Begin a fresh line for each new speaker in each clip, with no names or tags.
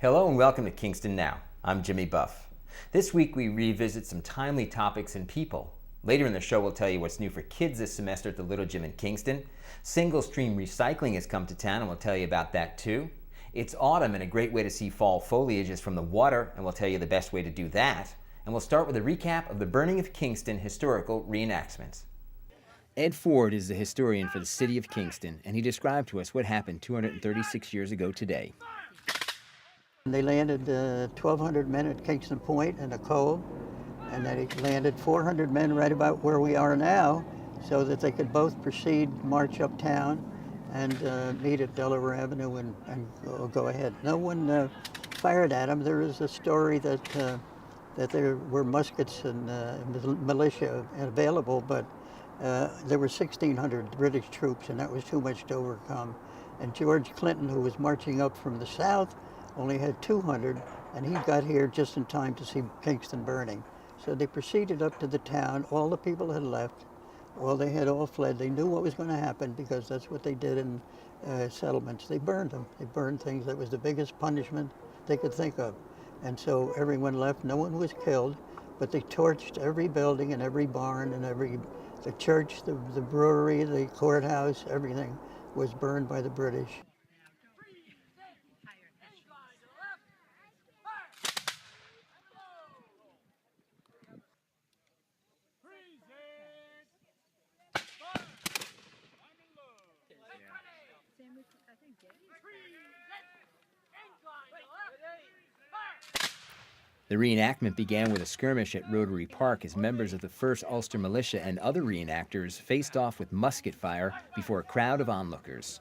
Hello and welcome to Kingston Now. I'm Jimmy Buff. This week we revisit some timely topics and people. Later in the show we'll tell you what's new for kids this semester at the Little Gym in Kingston. Single stream recycling has come to town and we'll tell you about that too. It's autumn and a great way to see fall foliage is from the water, and we'll tell you the best way to do that. And we'll start with a recap of the Burning of Kingston historical reenactments. Ed Ford is the historian for the city of Kingston, and he described to us what happened 236 years ago today.
They landed 1,200 men at Kingston Point in a cove, and they landed 400 men right about where we are now, so that they could both proceed, march uptown, and meet at Delaware Avenue and go ahead. No one fired at them. There is a story that there were muskets and militia available, but there were 1,600 British troops, and that was too much to overcome. And George Clinton, who was marching up from the south, only had 200, and he got here just in time to see Kingston burning. So they proceeded up to the town. All the people had left. Well, they had all fled. They knew what was going to happen because that's what they did in settlements. They burned them. They burned things. That was the biggest punishment they could think of. And so everyone left. No one was killed, but they torched every building and every barn and the church, the brewery, the courthouse, everything was burned by the British.
The reenactment began with a skirmish at Rotary Park as members of the 1st Ulster Militia and other reenactors faced off with musket fire before a crowd of onlookers.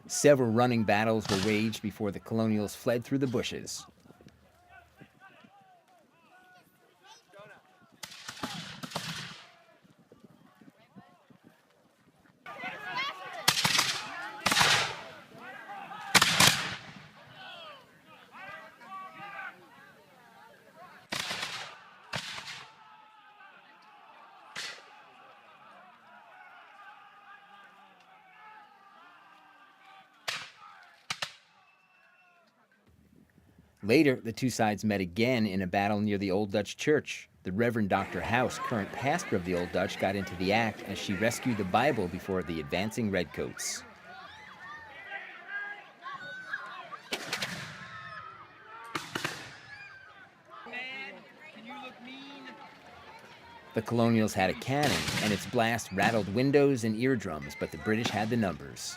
Several running battles were waged before the colonials fled through the bushes. Later, the two sides met again in a battle near the Old Dutch Church. The Reverend Dr. House, current pastor of the Old Dutch, got into the act as she rescued the Bible before the advancing redcoats. The colonials had a cannon, and its blast rattled windows and eardrums, but the British had the numbers.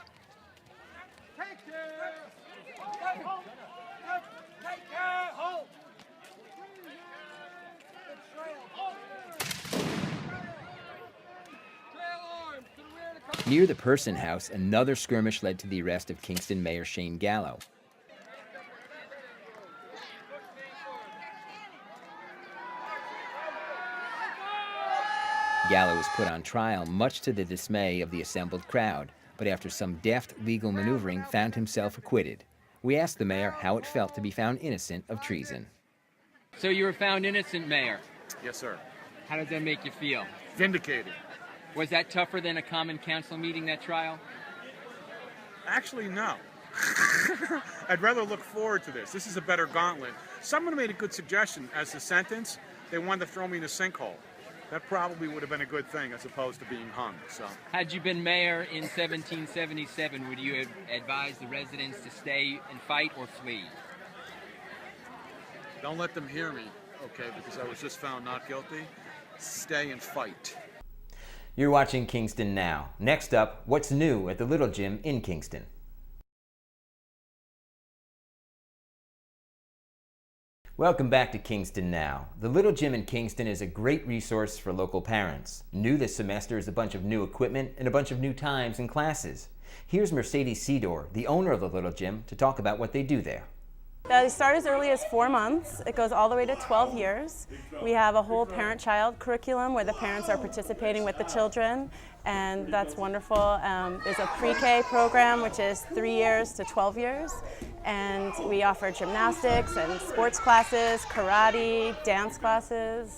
Near the Person House, another skirmish led to the arrest of Kingston Mayor Shane Gallo. Gallo was put on trial, much to the dismay of the assembled crowd, but after some deft legal maneuvering found himself acquitted. We asked the mayor how it felt to be found innocent of treason.
So you were found innocent, Mayor?
Yes, sir.
How does that make you feel?
Vindicated.
Was that tougher than a common council meeting, that trial?
Actually, no. I'd rather look forward to this. This is a better gauntlet. Someone made a good suggestion as a sentence. They wanted to throw me in a sinkhole. That probably would have been a good thing as opposed to being hung. So,
had you been mayor in 1777, would you have advised the residents to stay and fight or flee?
don't let them hear me, okay, because I was just found not guilty. Stay and fight.
You're watching Kingston Now. Next up, what's new at the Little Gym in Kingston? Welcome back to Kingston Now. The Little Gym in Kingston is a great resource for local parents. New this semester is a bunch of new equipment and a bunch of new times and classes. Here's Mercedes Sidor, the owner of the Little Gym, to talk about what they do there.
They start as early as 4 months. It goes all the way to 12 years. We have a whole parent-child curriculum where the parents are participating with the children, and that's wonderful. There's a pre-K program, which is 3 years to 12 years, and we offer gymnastics and sports classes, karate, dance classes.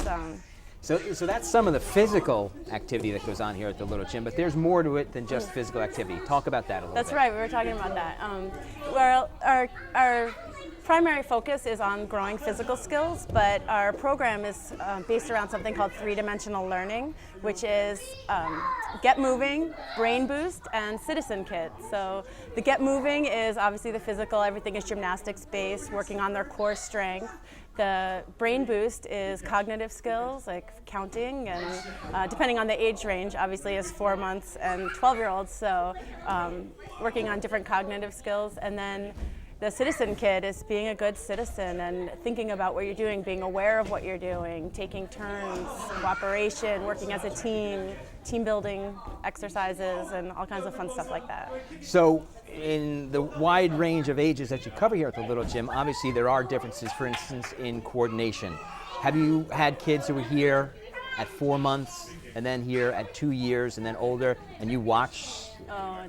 So that's some of the physical activity that goes on here at the Little Gym, but there's more to it than just physical activity. Talk about that a little bit.
That's right, we were talking about that. Well, our primary focus is on growing physical skills, but our program is based around something called three-dimensional learning, which is Get Moving, Brain Boost, and Citizen Kit. So the Get Moving is obviously the physical, everything is gymnastics based, working on their core strength. The Brain Boost is cognitive skills like counting, and depending on the age range, obviously is 4 months and 12-year-olds, so working on different cognitive skills. And then the Citizen Kit is being a good citizen and thinking about what you're doing, being aware of what you're doing, taking turns, cooperation, working as a team building exercises, and all kinds of fun stuff like that.
So in the wide range of ages that you cover here at the Little Gym, obviously there are differences, for instance, in coordination. Have you had kids who were here at 4 months and then here at 2 years and then older, and you watch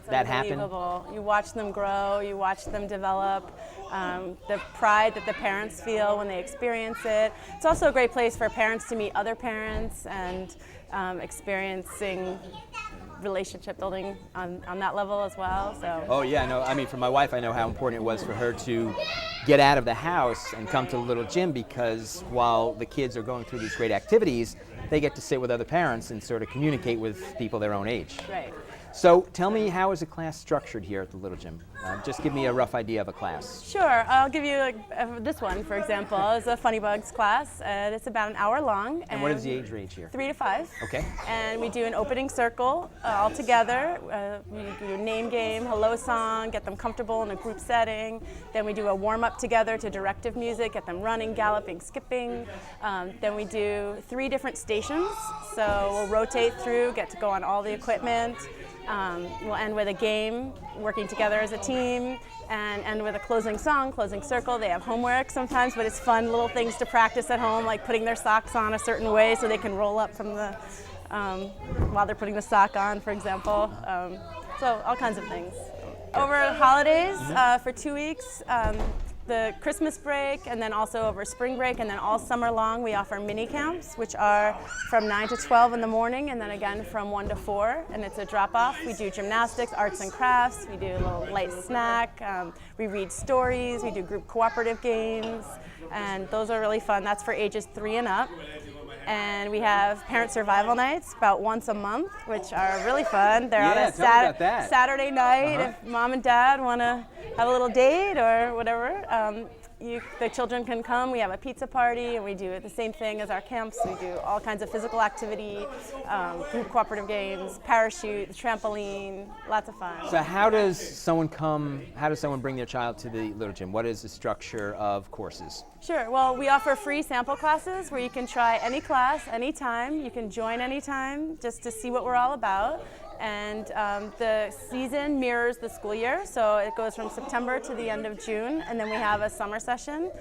that happen?
Unbelievable. You watch them grow, you watch them develop, the pride that the parents feel when they experience it. It's also a great place for parents to meet other parents and experiencing relationship building on that level as well. So.
Oh yeah, no, I mean for my wife, I know how important it was for her to get out of the house and come to the Little Gym, because while the kids are going through these great activities, they get to sit with other parents and sort of communicate with people their own age.
Right.
So tell me, how is a class structured here at the Little Gym? Just give me a rough idea of a class.
Sure, I'll give you this one, for example, is a Funny Bugs class, and it's about an hour long.
And what is the age range here?
3 to 5.
Okay.
And we do an opening circle all together. We do a name game, hello song, get them comfortable in a group setting. Then we do a warm-up together to directive music, get them running, galloping, skipping. Then we do 3 different stations, so we'll rotate through, get to go on all the equipment. We'll end with a game, working together as a team, and end with a closing song, closing circle. They have homework sometimes, but it's fun little things to practice at home, like putting their socks on a certain way so they can roll up from the, while they're putting the sock on, for example. So all kinds of things. Over holidays, for 2 weeks, the Christmas break, and then also over spring break, and then all summer long we offer mini camps, which are from 9 to 12 in the morning, and then again from 1 to 4, and it's a drop-off. We do gymnastics, arts and crafts, we do a little light snack, we read stories, we do group cooperative games, and those are really fun. That's for ages 3 and up. And we have parent survival nights about once a month, which are really fun. They're on a Saturday night. If mom and dad want to have a little date or whatever, the children can come. We have a pizza party, and we do the same thing as our camps. We do all kinds of physical activity, group cooperative games, parachute, trampoline, lots of fun.
So how does someone bring their child to the Little Gym? What is the structure of courses?
Sure. Well, we offer free sample classes where you can try any class, anytime. You can join anytime just to see what we're all about. And the season mirrors the school year, so it goes from September to the end of June, and then we have a summer session.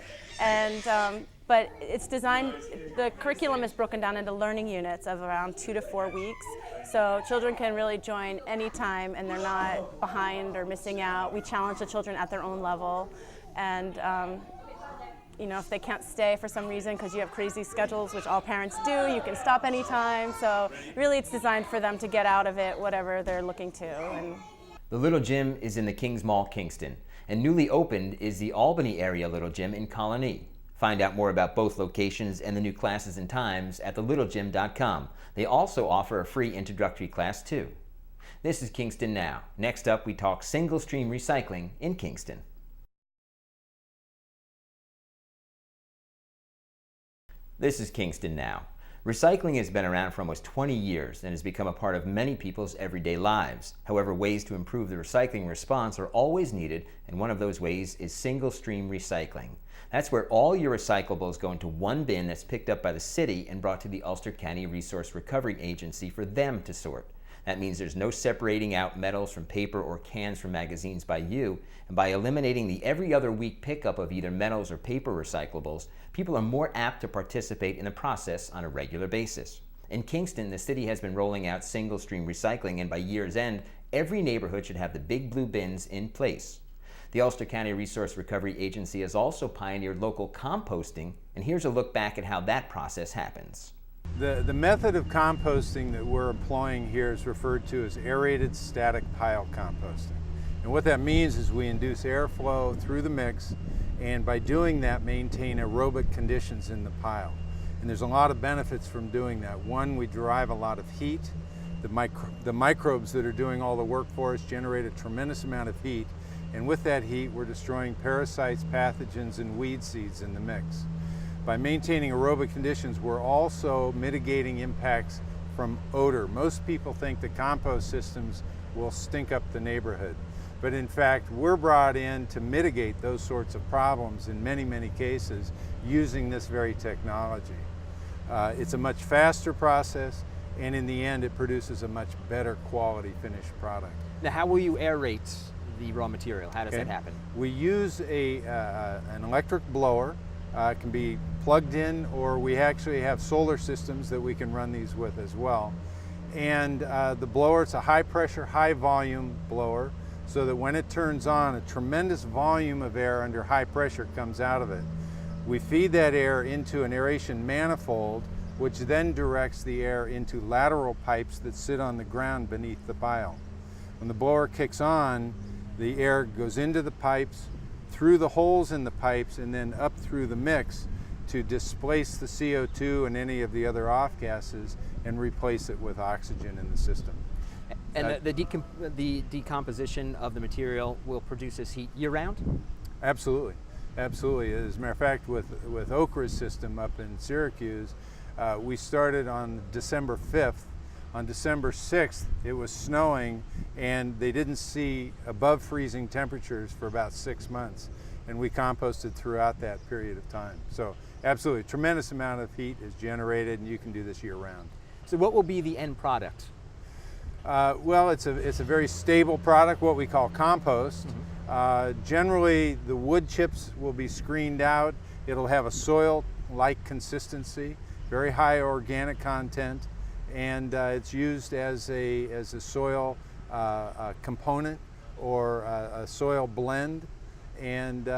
And but it's designed, the curriculum is broken down into learning units of around 2 to 4 weeks, so children can really join anytime and they're not behind or missing out. We challenge the children at their own level, and you know, if they can't stay for some reason because you have crazy schedules, which all parents do, you can stop anytime. So really it's designed for them to get out of it, whatever they're looking to. And
the Little Gym is in the Kings Mall, Kingston, and newly opened is the Albany area Little Gym in Colony. Find out more about both locations and the new classes and times at thelittlegym.com. They also offer a free introductory class too. This is Kingston Now. Next up, we talk single stream recycling in Kingston. This is Kingston Now. Recycling has been around for almost 20 years and has become a part of many people's everyday lives. However, ways to improve the recycling response are always needed, and one of those ways is single stream recycling. That's where all your recyclables go into one bin that's picked up by the city and brought to the Ulster County Resource Recovery Agency for them to sort. That means there's no separating out metals from paper or cans from magazines by you, and by eliminating the every other week pickup of either metals or paper recyclables, people are more apt to participate in the process on a regular basis. In Kingston, the city has been rolling out single-stream recycling, and by year's end, every neighborhood should have the big blue bins in place. The Ulster County Resource Recovery Agency has also pioneered local composting, and here's a look back at how that process happens.
The method of composting that we're employing here is referred to as aerated static pile composting. And what that means is we induce airflow through the mix, and by doing that maintain aerobic conditions in the pile. And there's a lot of benefits from doing that. One, we derive a lot of heat. The microbes that are doing all the work for us generate a tremendous amount of heat, and with that heat we're destroying parasites, pathogens, and weed seeds in the mix. By maintaining aerobic conditions, we're also mitigating impacts from odor. Most people think that compost systems will stink up the neighborhood, but in fact we're brought in to mitigate those sorts of problems in many, many cases using this very technology. It's a much faster process, and in the end it produces a much better quality finished product.
Now, how will you aerate the raw material? How does that happen?
We use an electric blower. It can be plugged in, or we actually have solar systems that we can run these with as well. And the blower, it's a high pressure, high volume blower, so that when it turns on, a tremendous volume of air under high pressure comes out of it. We feed that air into an aeration manifold, which then directs the air into lateral pipes that sit on the ground beneath the pile. When the blower kicks on, the air goes into the pipes, through the holes in the pipes, and then up through the mix to displace the CO2 and any of the other off gases and replace it with oxygen in the system.
And the decomposition of the material will produce this heat year-round?
Absolutely, absolutely. As a matter of fact, with Okra's system up in Syracuse, we started on December 5th. On December 6th, it was snowing, and they didn't see above freezing temperatures for about 6 months, and we composted throughout that period of time. So absolutely, a tremendous amount of heat is generated, and you can do this year-round.
So what will be the end product?
Well, it's a very stable product, what we call compost. Generally, the wood chips will be screened out. It'll have a soil-like consistency, very high organic content, and it's used as a soil component or a soil blend, and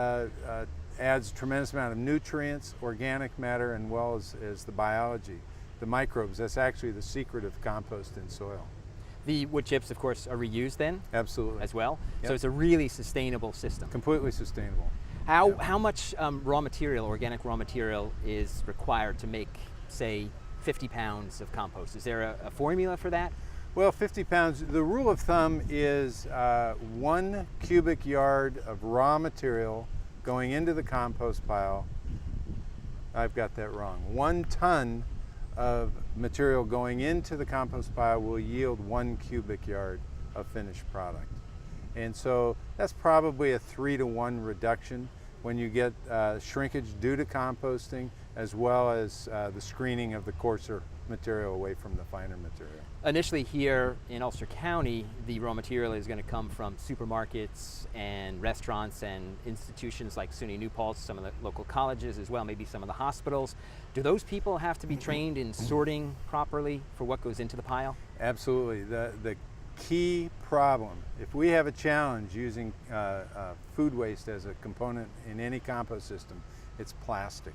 adds a tremendous amount of nutrients, organic matter, and well as the biology, the microbes. That's actually the secret of compost in soil.
The wood chips, of course, are reused then?
Absolutely.
As well?
Yep.
So it's a really sustainable system.
Completely sustainable.
How much raw material, organic raw material, is required to make, say, 50 pounds of compost? Is there a formula for that?
Well, 50 pounds, the rule of thumb is 1 cubic yard of raw material going into the compost pile. I've got that wrong. 1 ton of material going into the compost pile will yield 1 cubic yard of finished product. And so that's probably a 3-to-1 reduction when you get shrinkage due to composting, as well as the screening of the coarser material away from the finer material.
Initially here in Ulster County, the raw material is going to come from supermarkets and restaurants and institutions like SUNY New Paltz, some of the local colleges as well, maybe some of the hospitals. Do those people have to be trained in sorting properly for what goes into the pile?
Absolutely. The key problem, if we have a challenge using food waste as a component in any compost system, it's plastic.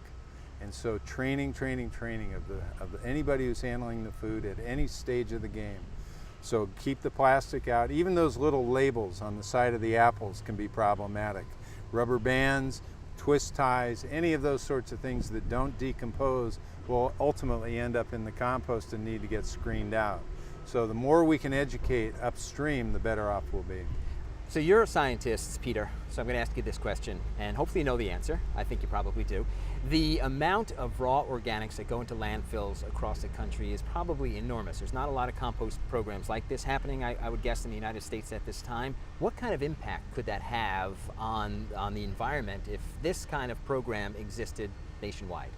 And so training of anybody who's handling the food at any stage of the game. So keep the plastic out. Even those little labels on the side of the apples can be problematic. Rubber bands, twist ties, any of those sorts of things that don't decompose will ultimately end up in the compost and need to get screened out. So the more we can educate upstream, the better off we'll be.
So you're a scientist, Peter, so I'm going to ask you this question, and hopefully you know the answer. I think you probably do. The amount of raw organics that go into landfills across the country is probably enormous. There's not a lot of compost programs like this happening, I would guess, in the United States at this time. What kind of impact could that have on the environment if this kind of program existed nationwide?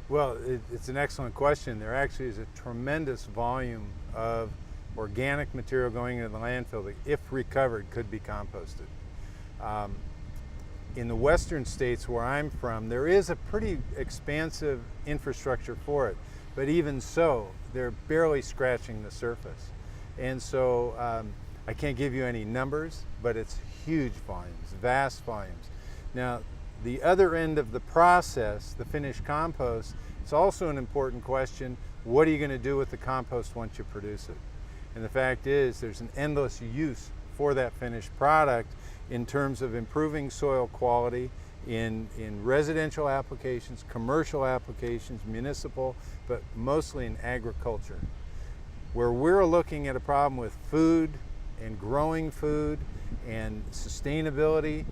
Well, it's an excellent question. There actually is a tremendous volume of organic material going into the landfill that, if recovered, could be composted. In the western states where I'm from, there is a pretty expansive infrastructure for it, but even so, they're barely scratching the surface. And so I can't give you any numbers, but it's huge volumes, vast volumes. Now, the other end of the process, the finished compost, it's also an important question. What are you going to do with the compost once you produce it? And the fact is, there's an endless use for that finished product in terms of improving soil quality in residential applications, commercial applications, municipal, but mostly in agriculture. Where we're looking at a problem with food and growing food and sustainability,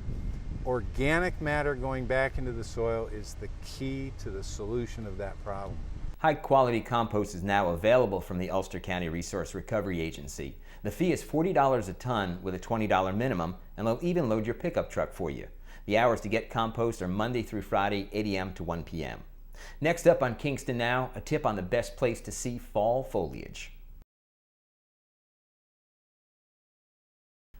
organic matter going back into the soil is the key to the solution of that problem.
High-quality compost is now available from the Ulster County Resource Recovery Agency. The fee is $40 a ton with a $20 minimum, and they'll even load your pickup truck for you. The hours to get compost are Monday through Friday, 8 a.m. to 1 p.m. Next up on Kingston Now, a tip on the best place to see fall foliage.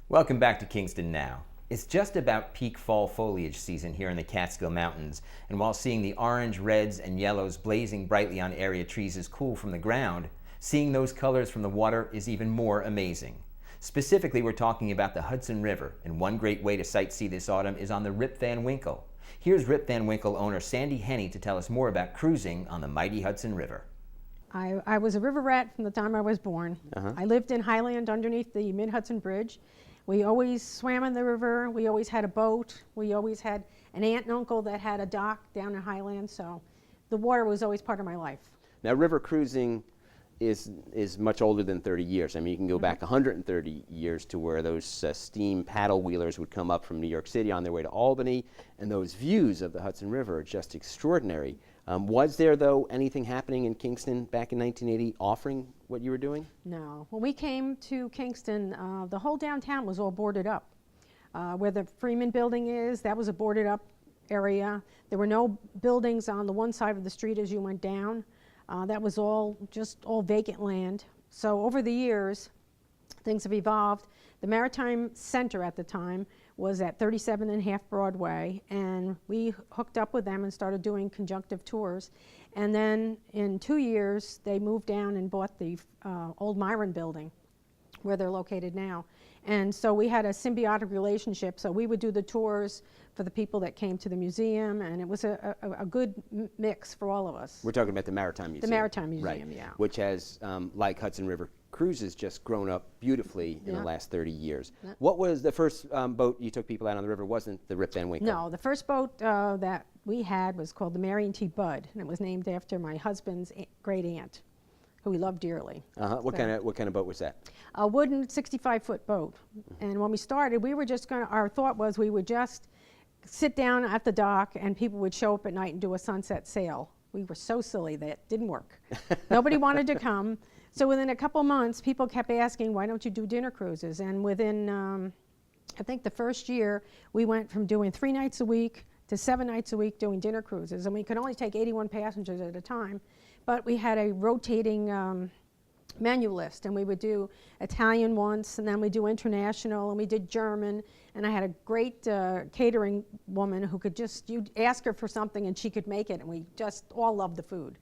Welcome back to Kingston Now. It's just about peak fall foliage season here in the Catskill Mountains, and while seeing the orange, reds, and yellows blazing brightly on area trees is cool from the ground, seeing those colors from the water is even more amazing. Specifically, we're talking about the Hudson River, and one great way to sightsee this autumn is on the Rip Van Winkle. Here's Rip Van Winkle owner Sandy Henne to tell us more about cruising on the mighty Hudson River.
I was a river rat from the time I was born. I lived in Highland underneath the Mid-Hudson Bridge. We always swam in the river. We always had a boat. We always had an aunt and uncle that had a dock down in Highland, so the water was always part of my life.
Now, river cruising is much older than 30 years. I mean, you can go back 130 years to where those steam paddle wheelers would come up from New York City on their way to Albany, and those views of the Hudson River are just extraordinary. Was there, though, anything happening in Kingston back in 1980 offering what you were doing?
No. When we came to Kingston, the whole downtown was all boarded up. Where the Freeman building is, that was a boarded up area. There were no buildings on the one side of the street as you went down. That was all vacant land. So over the years, things have evolved. The Maritime Center at the time was at 37.5 Broadway, and we hooked up with them and started doing conjunctive tours. And then in 2 years, they moved down and bought the old Myron building, where they're located now. And so we had a symbiotic relationship. So we would do the tours for the people that came to the museum, and it was a good mix for all of us.
We're talking about the Maritime Museum.
The Maritime Museum,
right,
yeah.
Which has, like Hudson River Cruises, just grown up beautifully in the last 30 years. What was the first boat you took people out on the river? Wasn't the Rip Van Winkle?
No, the first boat that we had was called the Marion T. Budd, and it was named after my husband's great aunt, who we loved dearly.
What kind of boat was that?
A wooden 65-foot boat. And when we started, we were just our thought was we would just sit down at the dock and people would show up at night and do a sunset sail. We were so silly that it didn't work. Nobody wanted to come. So within a couple months, people kept asking, why don't you do dinner cruises? And within, I think the first year, we went from doing 3 nights a week to 7 nights a week doing dinner cruises. And we could only take 81 passengers at a time. But we had a rotating menu list, and we would do Italian once, and then we do international, and we did German. And I had a great catering woman who could you'd ask her for something and she could make it, and we just all loved the food.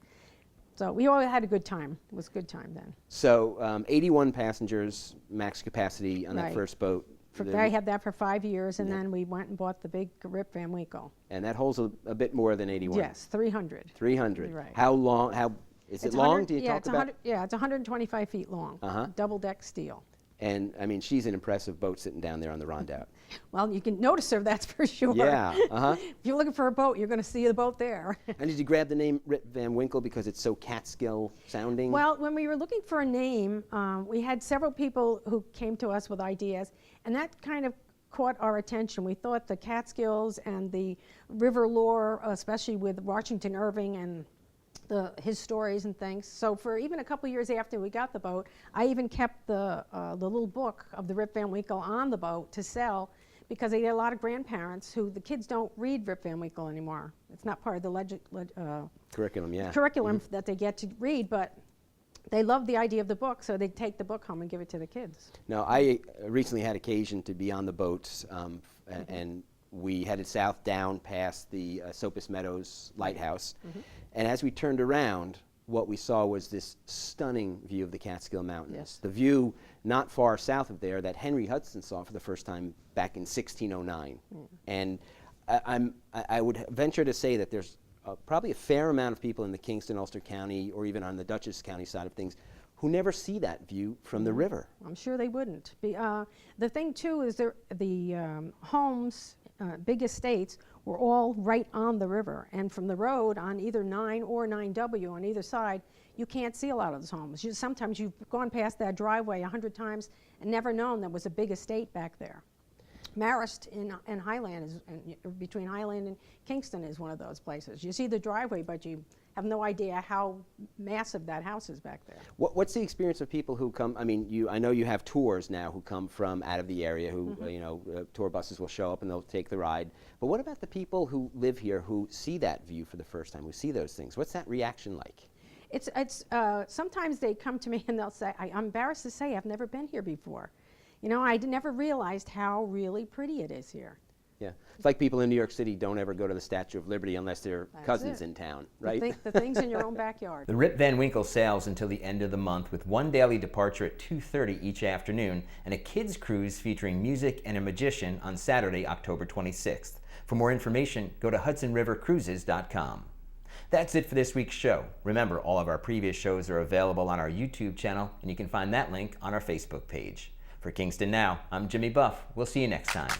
So we all had a good time. It was a good time then.
So 81 passengers, max capacity on that first boat.
I had that for 5 years, and then we went and bought the big Rip Van Winkle.
And that holds a bit more than 81?
Yes, 300.
300.
Right.
How long, is it long? Do you talk about?
Yeah, it's 125 feet long, double-deck steel.
And, I mean, she's an impressive boat sitting down there on the Rondout.
Well, you can notice her, that's for sure.
Yeah,
If you're looking for a boat, you're going to see the boat there.
And did you grab the name Rip Van Winkle because it's so Catskill sounding?
Well, when we were looking for a name, we had several people who came to us with ideas, and that kind of caught our attention. We thought the Catskills and the river lore, especially with Washington Irving and his stories and things. So for even a couple years after we got the boat, I even kept the little book of the Rip Van Winkle on the boat to sell, because I get a lot of grandparents who the kids don't read Rip Van Winkle anymore. It's not part of the
curriculum, yeah.
curriculum that they get to read, but they love the idea of the book, so they take the book home and give it to the kids.
Now, I recently had occasion to be on the boats, and we headed south down past the Sopus Meadows Lighthouse. And as we turned around, what we saw was this stunning view of the Catskill Mountains.
Yes.
The view not far south of there that Henry Hudson saw for the first time back in 1609. And I would venture to say that there's probably a fair amount of people in the Kingston, Ulster County, or even on the Dutchess County side of things who never see that view from the river.
I'm sure they wouldn't. The thing too is the homes, big estates, were all right on the river, and from the road on either 9 or 9W on either side, you can't see a lot of those homes. Sometimes you've gone past that driveway 100 times and never known there was a big estate back there. Marist in Highland, between Highland and Kingston, is one of those places. You see the driveway, but you have no idea how massive that house is back there.
What's the experience of people who come? I mean, I know you have tours now who come from out of the area. Who tour buses will show up and they'll take the ride. But what about the people who live here who see that view for the first time? Who see those things? What's that reaction like?
It's sometimes they come to me and they'll say, "I'm embarrassed to say I've never been here before. You know, I never realized how really pretty it is here."
Yeah, it's like people in New York City don't ever go to the Statue of Liberty unless their cousins in town, right?
The things in your own backyard.
The Rip Van Winkle sails until the end of the month with one daily departure at 2:30 each afternoon and a kids cruise featuring music and a magician on Saturday, October 26th. For more information, go to HudsonRiverCruises.com. That's it for this week's show. Remember, all of our previous shows are available on our YouTube channel, and you can find that link on our Facebook page. For Kingston Now, I'm Jimmy Buff. We'll see you next time.